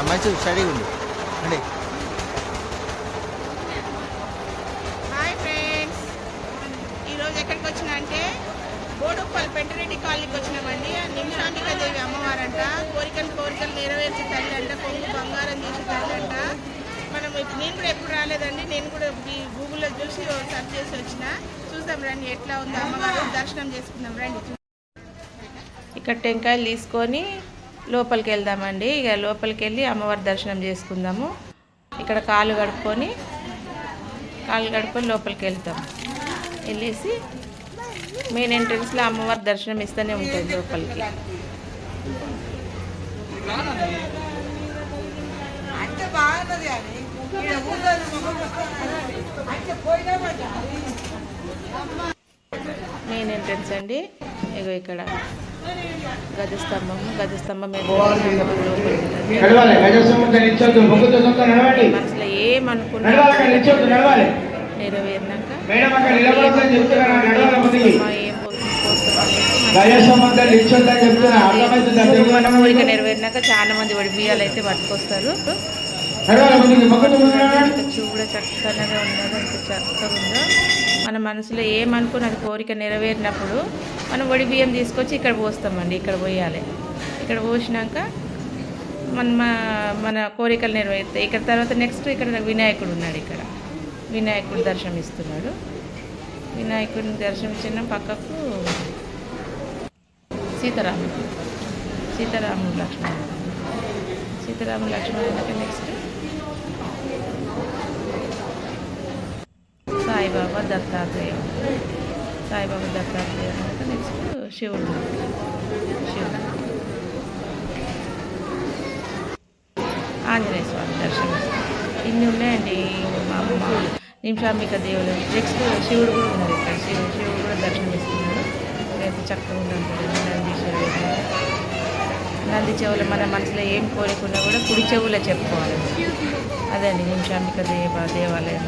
మంచి స్టడీగా ఉంది అండి. హాయ్ ఫ్రెండ్స్, ఈరోజు ఎక్కడికి వచ్చినా అంటే బోడుప్పల్ పెంటరెడ్డి కాలనీకి వచ్చినామండి. నిమిషాంబికాదేవి అమ్మవారంట, కోరికలు నెరవేర్చే తల్లి అంట, కొంగు బంగారం చేసే తల్లి అంట. నేను కూడా ఎప్పుడు రాలేదండి, నేను కూడా గూగుల్లో చూసి సెర్చ్ చేసి వచ్చిన. చూద్దాం రండి ఎట్లా ఉందో అమ్మవారు, దర్శనం చేసుకుందాం రండి. ఇక్కడ టెంకాయలు తీసుకొని లోపలికి వెళ్దామండి. ఇక లోపలికి వెళ్ళి అమ్మవారి దర్శనం చేసుకుందాము. ఇక్కడ కాలు కడుక్కొని లోపలికి వెళ్తాం. వెళ్ళేసి మెయిన్ ఎంట్రన్స్లో అమ్మవారి దర్శనం ఇస్తూనే ఉంటుంది లోపలికి. మెయిన్ ఎంట్రన్స్ అండి. ఇగో ఇక్కడ గజస్తంభం మనసులో ఏమనుకున్నా నెరవేరినాక మన కోరిక నెరవేరినాక చాలా మంది వాడి బియ్యాలు అయితే పట్టుకొస్తారు. చూడ చక్కగా ఉన్నదో ఎంత చక్కగా ఉందో. మన మనసులో ఏమనుకున్నది కోరిక నెరవేరినప్పుడు మనం వడి బియ్యం తీసుకొచ్చి ఇక్కడ పోస్తామండి. ఇక్కడ పోయాలి. ఇక్కడ పోసినాక మన కోరికలు నెరవేరుతాయి. ఇక్కడ తర్వాత నెక్స్ట్ ఇక్కడ వినాయకుడు ఉన్నాడు. ఇక్కడ వినాయకుడు దర్శనం ఇస్తున్నాడు. వినాయకుడిని దర్శనం పక్కకు సీతారాముడు లక్ష్మణుడు నెక్స్ట్ సాయిబాబా దత్తాత్రేయం నెక్స్ట్ శివుడు ఆంజనేయ స్వామి దర్శనం. ఇన్ని ఉన్నాయండి. మా అమ్మ నిమిషాంబిక దేవుడు. నెక్స్ట్ శివుడు కూడా ఉన్నారు ఇక్కడ. శివుడు కూడా దర్శనం ఇస్తున్నాడు. ఎంత చక్కగా ఉందండి. నంది చెవులు మన మనసులో ఏం కోరుకున్నా కూడా కుడి చెవులో చెప్పుకోవాలి. అదే అండి నిమిషాంబిక దేవాలయం.